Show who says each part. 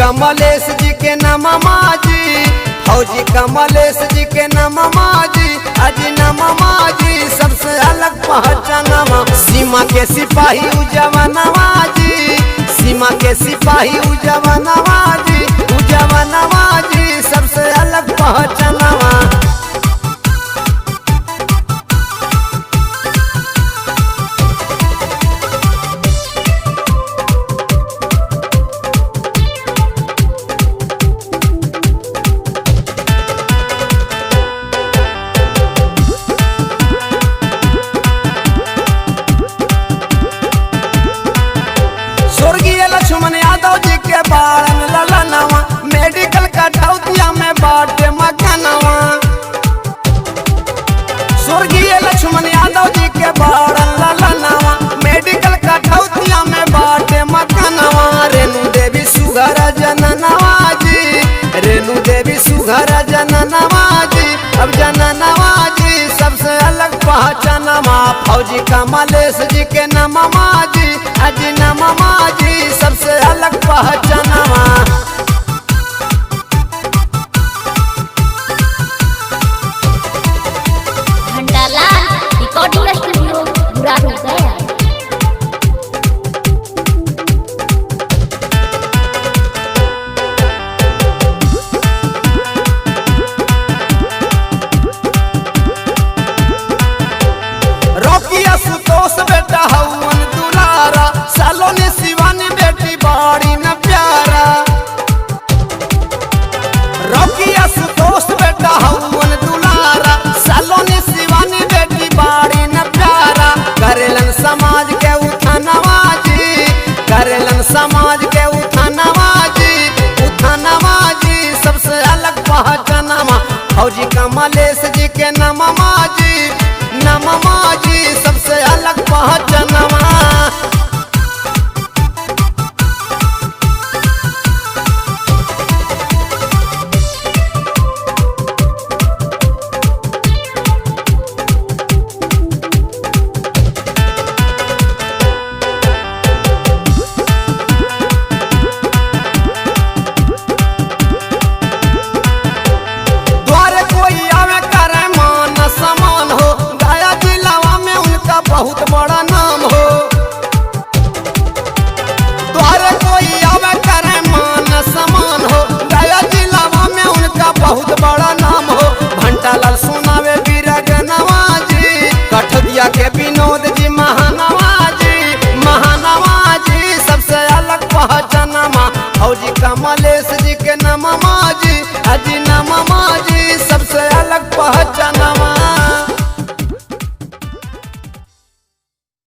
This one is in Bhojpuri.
Speaker 1: कमलेश जी के नममा जी, फौजी कमलेश जी के नममा जी, अजी नममा जी सबसे अलग पहचानमा। सीमा के सिपाही उजवनवा जी, सीमा के सिपाही उजवनवा जी, उजवनवा जी सबसे अलग पहचानमा। स्वर्गीय लक्ष्मण यादव जी के बारन ललनवा, मेडिकल कटौतिया में बाटे मकनवा। स्वर्गीय लक्ष्मण यादव जी के बारन ललनवा, मेडिकल कटौतिया में बाटे मकनवा। रेणु देवी सुघर जननवा जी, रेणु देवी सुघर जननवा जी, अब जननवा जी सबसे अलग पहचानमा। फौजी कमलेश जी के नममा जी, अजी नममा जी सबसे अलग पहचानमा।